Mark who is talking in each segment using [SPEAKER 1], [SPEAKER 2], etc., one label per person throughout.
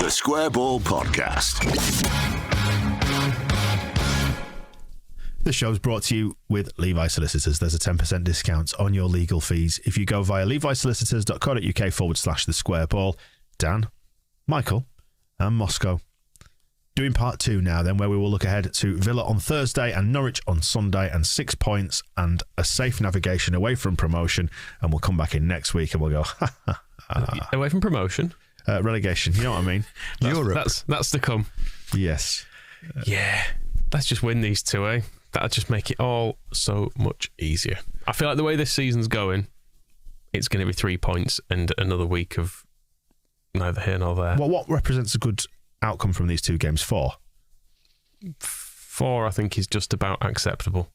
[SPEAKER 1] The Square Ball Podcast.
[SPEAKER 2] This show is brought to you with Levi Solicitors. There's a 10% discount on your legal fees if you go via levisolicitors.co.uk/the square ball. Dan, Michael, and Moscow. Doing part 2 now, then, where we will look ahead to Villa on Thursday and Norwich on Sunday, and 6 points and a safe navigation away from promotion. And we'll come back in next week and we'll go,
[SPEAKER 3] away from promotion?
[SPEAKER 2] Relegation, you know what I mean?
[SPEAKER 3] Europe. That's to come.
[SPEAKER 2] Yes.
[SPEAKER 3] Yeah. Let's just win these two, eh? That'll just make it all so much easier. I feel like the way this season's going, it's going to be 3 points and another week of neither here nor there.
[SPEAKER 2] Well, what represents a good outcome from these 2 games? 4?
[SPEAKER 3] 4, I think, is just about acceptable.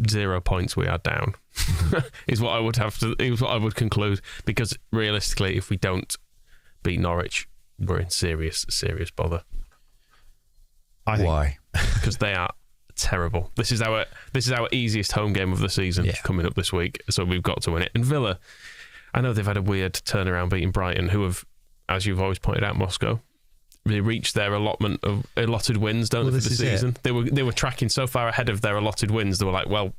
[SPEAKER 3] 0 points, we are down. is what I would conclude. Because realistically, if we don't beat Norwich, we're in serious bother.
[SPEAKER 4] Why?
[SPEAKER 3] Because they are terrible. This is our easiest home game of the season coming up this week, so we've got to win it. And Villa, I know they've had a weird turnaround beating Brighton, who have, as you've always pointed out, Moscow, they reached their allotted wins, don't they, for the season? They were tracking so far ahead of their allotted wins. They were like, well,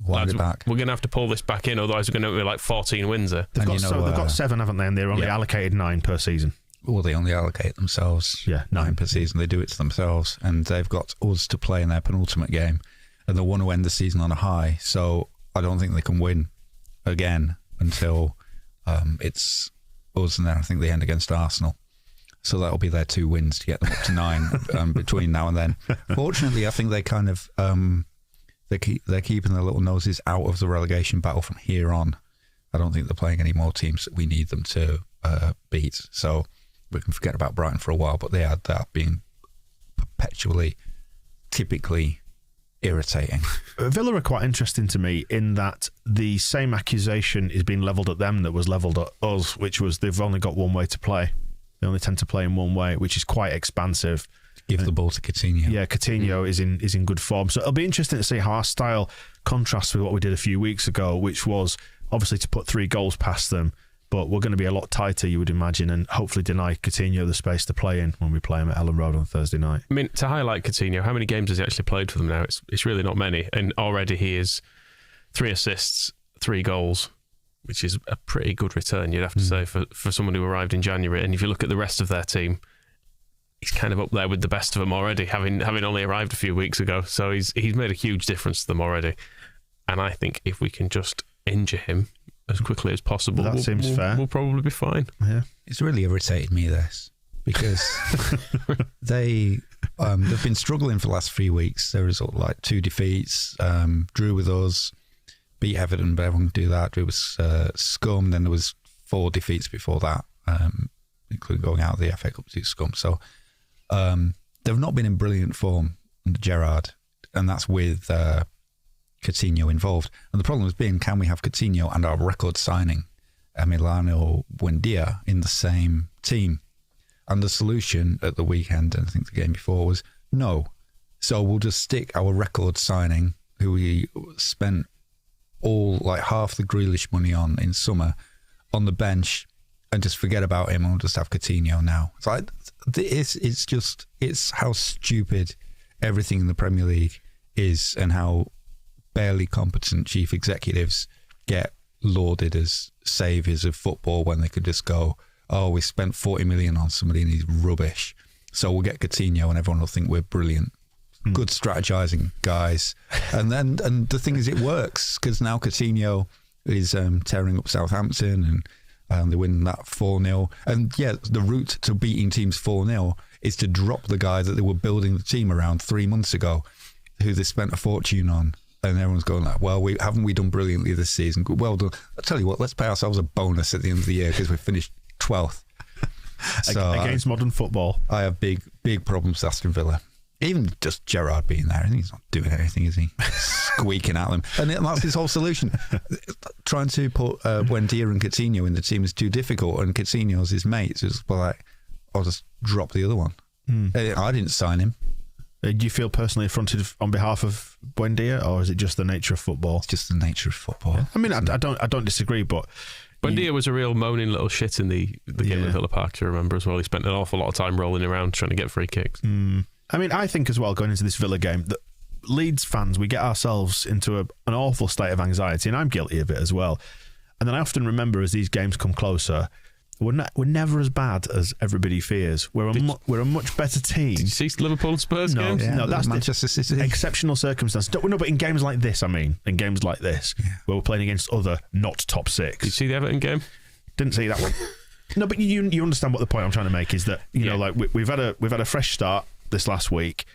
[SPEAKER 3] lads, we're going to have to pull this back in, otherwise we're going to be like 14 wins there.
[SPEAKER 2] They've got 7, haven't they? And they're only allocated 9 per season.
[SPEAKER 4] Well, they only allocate themselves 9 per season. They do it to themselves, and they've got us to play in their penultimate game, and they want to end the season on a high. So I don't think they can win again until it's us, and then I think they end against Arsenal. So that'll be their 2 wins to get them up to 9 between now and then. Fortunately, I think they kind of they're keeping their little noses out of the relegation battle from here on. I don't think they're playing any more teams that we need them to beat. So we can forget about Brighton for a while, but they are being typically irritating.
[SPEAKER 2] Villa are quite interesting to me in that the same accusation is being levelled at them that was levelled at us, which was they've only got one way to play. They only tend to play in one way, which is quite expansive.
[SPEAKER 4] Give the ball to Coutinho.
[SPEAKER 2] Yeah, Coutinho is in good form. So it'll be interesting to see how our style contrasts with what we did a few weeks ago, which was obviously to put 3 goals past them. But we're going to be a lot tighter, you would imagine, and hopefully deny Coutinho the space to play in when we play him at Ellen Road on Thursday night.
[SPEAKER 3] I mean, to highlight Coutinho, how many games has he actually played for them now? It's really not many. And already he is 3 assists, 3 goals, which is a pretty good return, you'd have to say, for someone who arrived in January. And if you look at the rest of their team, he's kind of up there with the best of them already, having only arrived a few weeks ago. So he's made a huge difference to them already. And I think if we can just injure him as quickly as possible,
[SPEAKER 2] that seems fair.
[SPEAKER 3] We'll probably be fine.
[SPEAKER 2] Yeah,
[SPEAKER 4] it's really irritated me, this, because they've been struggling for the last 3 weeks. There was like 2 defeats, drew with us, beat Everton, but everyone can do that. Drew was scum. Then there was 4 defeats before that, including going out of the FA Cup to scum. So they've not been in brilliant form under Gerrard, and that's with Coutinho involved. And the problem has been, can we have Coutinho and our record signing, Coutinho and Buendia, in the same team? And the solution at the weekend, and I think the game before, was no. So we'll just stick our record signing, who we spent like half the Grealish money on in summer, on the bench, and just forget about him, and we'll just have Coutinho now. It's like, it's how stupid everything in the Premier League is, and how barely competent chief executives get lauded as saviours of football when they could just go, oh, we spent 40 million on somebody and he's rubbish, so we'll get Coutinho and everyone will think we're brilliant. Good strategizing, guys. And the thing is, it works, because now Coutinho is tearing up Southampton, and they win that 4-0. And yeah, the route to beating teams 4-0 is to drop the guy that they were building the team around 3 months ago, who they spent a fortune on. And everyone's going like, well, haven't we done brilliantly this season? Well done. I'll tell you what, let's pay ourselves a bonus at the end of the year because we finished 12th.
[SPEAKER 2] So, against modern football.
[SPEAKER 4] I have big problems with Aston Villa. Even just Gerrard being there, I think he's not doing anything, is he? Squeaking at them. And that's his whole solution. Trying to put Buendia and Coutinho in the team is too difficult, and Coutinho's his mate. So it's like, I'll just drop the other one. I didn't sign him.
[SPEAKER 2] Do you feel personally affronted on behalf of Buendia, or is it just the nature of football?
[SPEAKER 4] It's just the nature of football.
[SPEAKER 2] Yeah. I mean, I don't disagree, but
[SPEAKER 3] Buendia was a real moaning little shit in the game at Villa Park, you remember as well. He spent an awful lot of time rolling around trying to get free kicks.
[SPEAKER 2] I mean, I think as well, going into this Villa game, that Leeds fans, we get ourselves into an awful state of anxiety, and I'm guilty of it as well. And then I often remember as these games come closer, we're never as bad as everybody fears. We're a much better team.
[SPEAKER 3] Did you see Liverpool and Spurs games?
[SPEAKER 4] Yeah,
[SPEAKER 2] no, that's
[SPEAKER 4] Manchester City.
[SPEAKER 2] Exceptional circumstances. No, but in games like this, where we're playing against other not top six.
[SPEAKER 3] Did you see the Everton game?
[SPEAKER 2] Didn't see that one. No, but you understand what the point I'm trying to make is that you know, like we've had a fresh start this last week.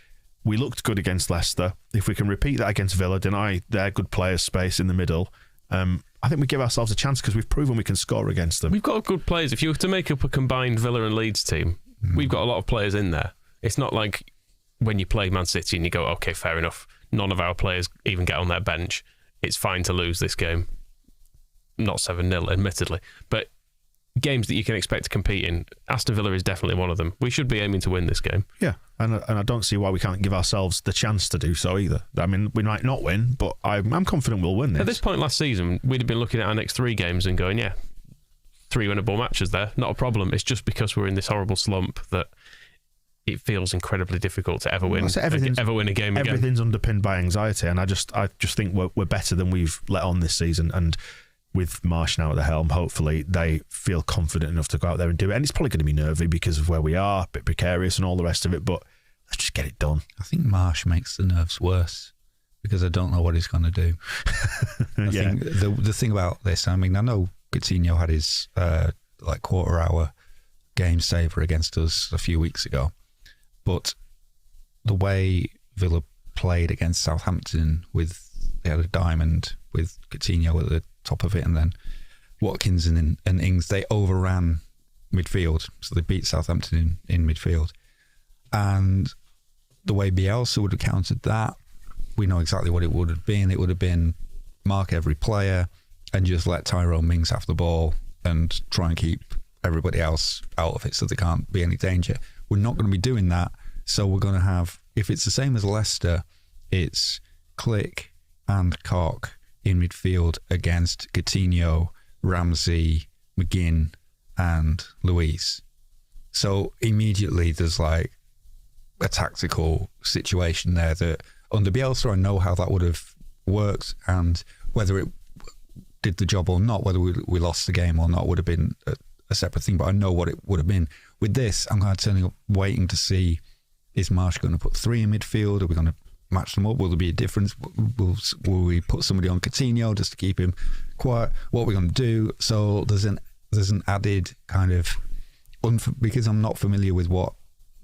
[SPEAKER 2] We looked good against Leicester. If we can repeat that against Villa, deny their good players space in the middle, I think we give ourselves a chance because we've proven we can score against them.
[SPEAKER 3] We've got good players. If you were to make up a combined Villa and Leeds team, we've got a lot of players in there. It's not like when you play Man City and you go, okay, fair enough, none of our players even get on their bench. It's fine to lose this game. Not 7-0, admittedly. But games that you can expect to compete in, Aston Villa is definitely one of them. We should be aiming to win this game.
[SPEAKER 2] Yeah, and I don't see why we can't give ourselves the chance to do so either. I mean, we might not win, but I'm confident we'll win this.
[SPEAKER 3] At this point last season, we'd have been looking at our next 3 games and going, 3 winnable matches there, not a problem. It's just because we're in this horrible slump that it feels incredibly difficult to ever win a game again.
[SPEAKER 2] Everything's underpinned by anxiety, and I just think we're better than we've let on this season. And with Marsch now at the helm, hopefully they feel confident enough to go out there and do it. And it's probably going to be nervy because of where we are, a bit precarious and all the rest of it, but let's just get it done.
[SPEAKER 4] I think Marsch makes the nerves worse because I don't know what he's going to do. I think the thing about this, I mean, I know Coutinho had his quarter-hour game saver against us a few weeks ago, but the way Villa played against Southampton they had a diamond with Coutinho at the top of it, and then Watkins and Ings, they overran midfield, so they beat Southampton in midfield. And the way Bielsa would have countered that, we know exactly what it would have been. It would have been mark every player and just let Tyrone Mings have the ball and try and keep everybody else out of it so there can't be any danger. We're not going to be doing that, so we're going to have, if it's the same as Leicester, it's Click and Koch in midfield against Coutinho, Ramsey, McGinn and Luiz. So immediately there's like a tactical situation there that under Bielsa I know how that would have worked, and whether it did the job or not, whether we lost the game or not would have been a separate thing, but I know what it would have been. With this, I'm kind of turning up waiting to see, is Marsch going to put 3 in midfield? Are we going to match them up? Will there be a difference? Will we put somebody on Coutinho just to keep him quiet? What are we going to do? So there's an added kind of because I'm not familiar with what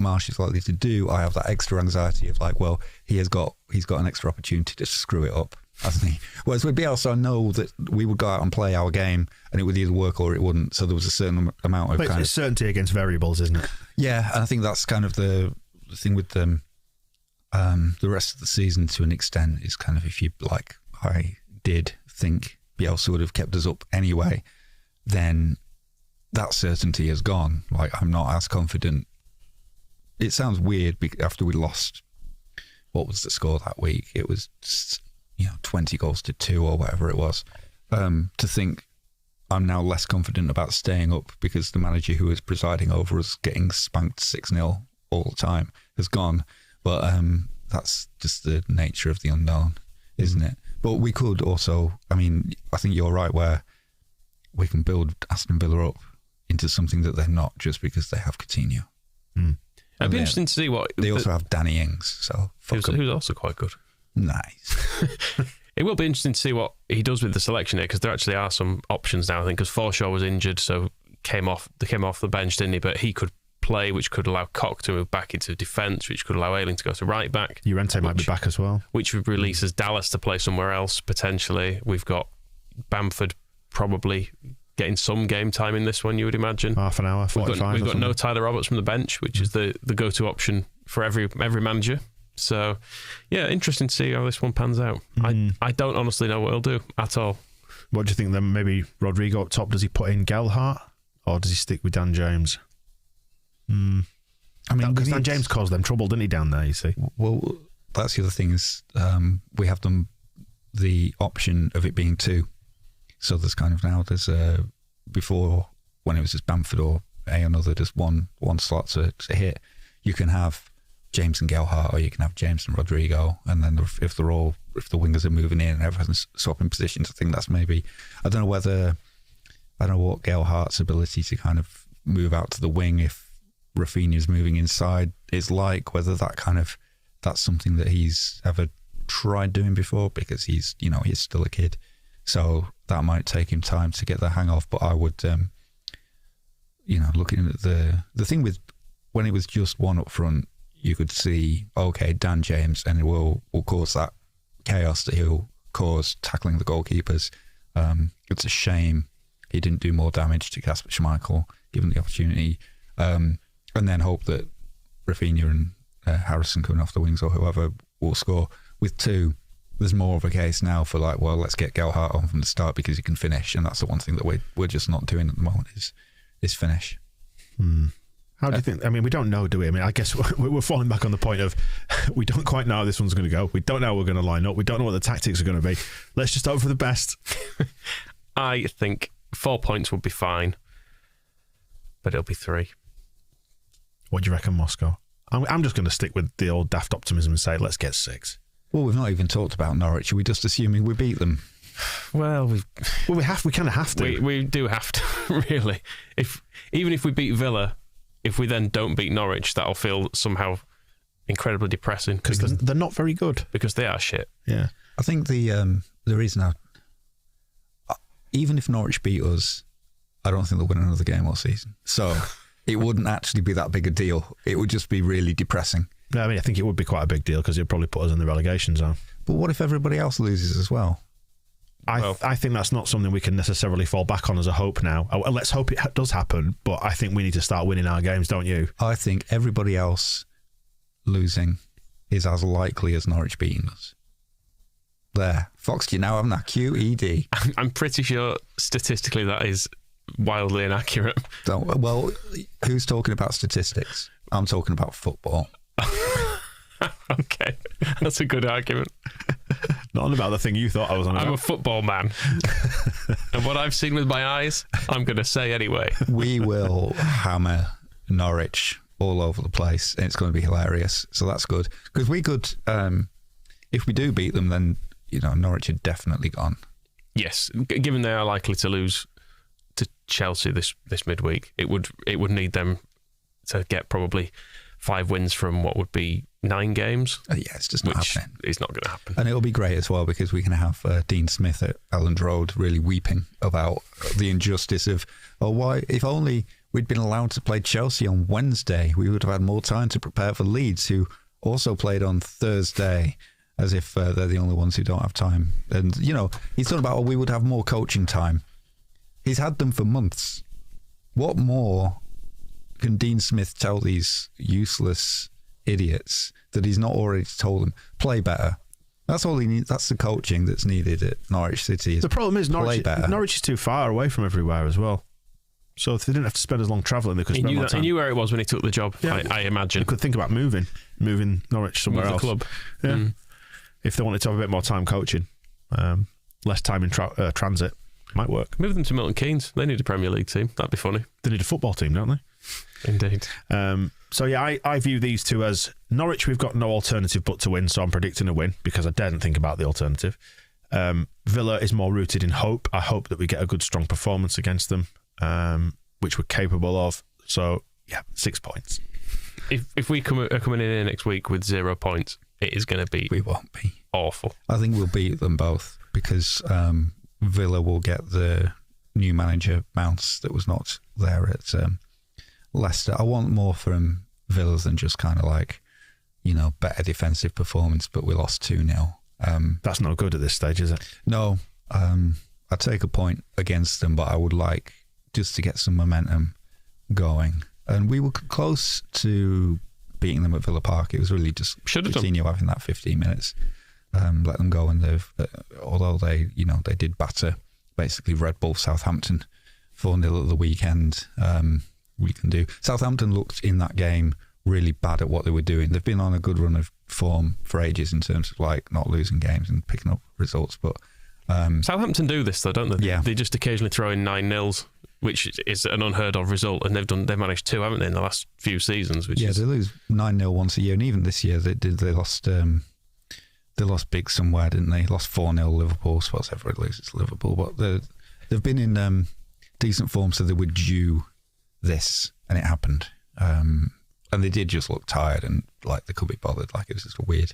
[SPEAKER 4] Marsch is likely to do, I have that extra anxiety of like, well, he's got an extra opportunity to screw it up, hasn't he? Whereas with Bielsa, I know that we would go out and play our game and it would either work or it wouldn't. So there was a certain amount of
[SPEAKER 2] it's certainty against variables, isn't it?
[SPEAKER 4] Yeah, and I think that's kind of the thing with them. The rest of the season, to an extent, is kind of, if you like, I did think Bielsa would have kept us up anyway, then that certainty has gone. Like, I'm not as confident. It sounds weird after we lost. What was the score that week? It was 20 goals to 2 or whatever it was. To think I'm now less confident about staying up because the manager who was presiding over us getting spanked 6-0 all the time has gone. But that's just the nature of the unknown, isn't it? But we could also, I mean, I think you're right where we can build Aston Villa up into something that they're not just because they have Coutinho.
[SPEAKER 3] It'd be interesting to see what...
[SPEAKER 4] They also have Danny Ings, so...
[SPEAKER 3] Who's also quite good.
[SPEAKER 4] Nice.
[SPEAKER 3] It will be interesting to see what he does with the selection here, because there actually are some options now, I think, because Forshaw was injured, so they came off the bench, didn't he? But he could play, which could allow Koch to move back into defence, which could allow Ayling to go to right back.
[SPEAKER 2] Llorente might be back as well.
[SPEAKER 3] Which releases Dallas to play somewhere else, potentially. We've got Bamford probably getting some game time in this one, you would imagine.
[SPEAKER 2] Half an hour, 45.
[SPEAKER 3] We've got no Tyler Roberts from the bench, which is the go-to option for every manager. So, yeah, interesting to see how this one pans out. I don't honestly know what he'll do at all.
[SPEAKER 2] What do you think then? Maybe Rodrigo up top, does he put in Gelhardt or does he stick with Dan James? I mean, because Dan James caused them trouble, didn't he, down there, you see?
[SPEAKER 4] Well, that's the other thing is we have the option of it being 2. So there's before, when it was just Bamford or another, just one slot to hit, you can have James and Gelhardt, or you can have James and Rodrigo, and then if the wingers are moving in and everyone's swapping positions, I think that's maybe, I don't know what Gelhardt's ability to kind of move out to the wing if Rafinha's moving inside is like, whether that's something that he's ever tried doing before, because he's still a kid, so that might take him time to get the hang of. But I would, looking at the thing with when it was just one up front, you could see, okay, Dan James, and it will cause that chaos that he'll cause tackling the goalkeepers. It's a shame he didn't do more damage to Kasper Schmeichel, given the opportunity, and then hope that Rafinha and Harrison coming off the wings or whoever will score. With two, there's more of a case now for like, well, let's get Gelhardt on from the start because he can finish, and that's the one thing that we're just not doing at the moment is finish.
[SPEAKER 2] How do you think? I mean, we don't know, do we? I mean, I guess we're falling back on the point of we don't quite know how this one's going to go. We don't know how we're going to line up. We don't know what the tactics are going to be. Let's just hope for the best.
[SPEAKER 3] I think 4 points would be fine, but it'll be 3.
[SPEAKER 2] What do you reckon, Moscow? I'm just going to stick with the old daft optimism and say, let's get 6.
[SPEAKER 4] Well, we've not even talked about Norwich. Are we just assuming we beat them?
[SPEAKER 3] Well, we
[SPEAKER 2] kind of have to.
[SPEAKER 3] We do have to, really. Even if we beat Villa, if we then don't beat Norwich, that'll feel somehow incredibly depressing.
[SPEAKER 2] Because they're not very good.
[SPEAKER 3] Because they are shit.
[SPEAKER 2] Yeah.
[SPEAKER 4] I think the reason even if Norwich beat us, I don't think they'll win another game all season. So it wouldn't actually be that big a deal. It would just be really depressing.
[SPEAKER 2] I mean, I think it would be quite a big deal because it'd probably put us in the relegation zone.
[SPEAKER 4] But what if everybody else loses as well?
[SPEAKER 2] I think that's not something we can necessarily fall back on as a hope now. Let's hope it does happen, but I think we need to start winning our games, don't you?
[SPEAKER 4] I think everybody else losing is as likely as Norwich beating us. There. Fox, do you now have that QED?
[SPEAKER 3] I'm pretty sure statistically that is wildly inaccurate.
[SPEAKER 4] Well, who's talking about statistics? I'm talking about football.
[SPEAKER 3] Okay, that's a good argument.
[SPEAKER 2] Not on about the thing you thought I was on about.
[SPEAKER 3] I'm a football man. And what I've seen with my eyes, I'm going to say anyway.
[SPEAKER 4] We will hammer Norwich all over the place, and it's going to be hilarious. So that's good. Because we could, if we do beat them, then, Norwich are definitely gone.
[SPEAKER 3] Yes, given they are likely to lose to Chelsea this midweek, it would need them to get probably 5 wins from what would be 9 games.
[SPEAKER 4] Yeah, it's just not happening.
[SPEAKER 3] It's not going to happen.
[SPEAKER 4] And it'll be great as well because we can have Dean Smith at Elland Road really weeping about the injustice of, why, if only we'd been allowed to play Chelsea on Wednesday, we would have had more time to prepare for Leeds, who also played on Thursday, as if they're the only ones who don't have time. And, he's thought about, we would have more coaching time. He's had them for months. What more can Dean Smith tell these useless idiots that he's not already told them? Play better. That's all he needs. That's the coaching that's needed at Norwich City.
[SPEAKER 2] The problem is Norwich is too far away from everywhere as well. So if they didn't have to spend as long travelling, they could spend more time.
[SPEAKER 3] He knew where it was when he took the job, yeah. I imagine.
[SPEAKER 2] They could think about moving Norwich somewhere else.
[SPEAKER 3] The club.
[SPEAKER 2] Yeah. Mm. If they wanted to have a bit more time coaching, less time in transit, might work.
[SPEAKER 3] Move them to Milton Keynes. They need a Premier League team. That'd be funny.
[SPEAKER 2] They need a football team, don't they?
[SPEAKER 3] Indeed.
[SPEAKER 2] So yeah, I view these two as Norwich. We've got no alternative but to win, so I'm predicting a win because I daren't think about the alternative. Villa is more rooted in hope. I hope that we get a good, strong performance against them, which we're capable of. So yeah, 6 points.
[SPEAKER 3] If we are coming in here next week with 0 points, it is going to be.
[SPEAKER 4] We won't be
[SPEAKER 3] awful.
[SPEAKER 4] I think we'll beat them both because Villa will get the new manager bounce that was not there at Leicester. I want more from Villa than just kind of like, better defensive performance, but we lost 2-0.
[SPEAKER 2] That's not good at this stage, is it?
[SPEAKER 4] No. I'd take a point against them, but I would like just to get some momentum going. And we were close to beating them at Villa Park. It was really just Coutinho having that 15 minutes. Let them go, and although they did batter basically Red Bull Southampton 4-0 at the weekend. We can do. Southampton looked in that game really bad at what they were doing. They've been on a good run of form for ages in terms of like not losing games and picking up results. But
[SPEAKER 3] Southampton do this though, don't they?
[SPEAKER 4] Yeah.
[SPEAKER 3] They just occasionally throw in 9-0s which is an unheard of result, and they've managed 2, haven't they, in the last few seasons? Which
[SPEAKER 4] they lose 9-0 once a year, and even this year they lost big somewhere, didn't they? Lost 4-0 Liverpool. Suppose everyone loses Liverpool, but they've been in decent form, so they were due this, and it happened. And they did just look tired and like they could be bothered. Like it was just a weird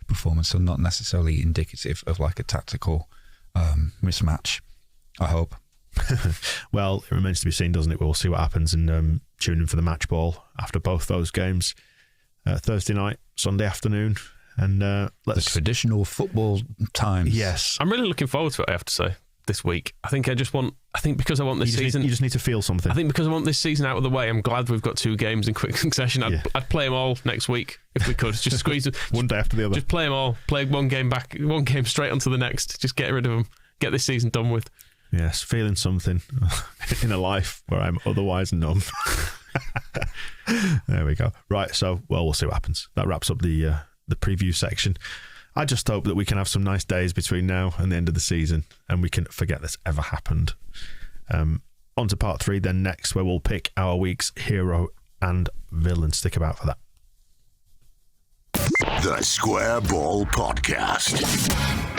[SPEAKER 4] performance, so not necessarily indicative of like a tactical mismatch, I hope.
[SPEAKER 2] Well, it remains to be seen, doesn't it? We'll see what happens, and tune in for the match ball after both those games, Thursday night, Sunday afternoon, and the
[SPEAKER 4] traditional football times.
[SPEAKER 2] Yes,
[SPEAKER 3] I'm really looking forward to it, I have to say, this week. I think because I want this season...
[SPEAKER 2] you just need to feel something.
[SPEAKER 3] I think because I want this season out of the way, I'm glad we've got 2 games in quick succession. I'd play them all next week if we could. Just squeeze them.
[SPEAKER 2] One day after the other.
[SPEAKER 3] Just play them all. Play one game straight onto the next. Just get rid of them. Get this season done with.
[SPEAKER 2] Yes, feeling something in a life where I'm otherwise numb. There we go. Right, so, we'll see what happens. That wraps up the preview section. I just hope that we can have some nice days between now and the end of the season, and we can forget this ever happened. On to part 3 then next, where we'll pick our week's hero and villain. Stick about for that.
[SPEAKER 1] The Square Ball Podcast.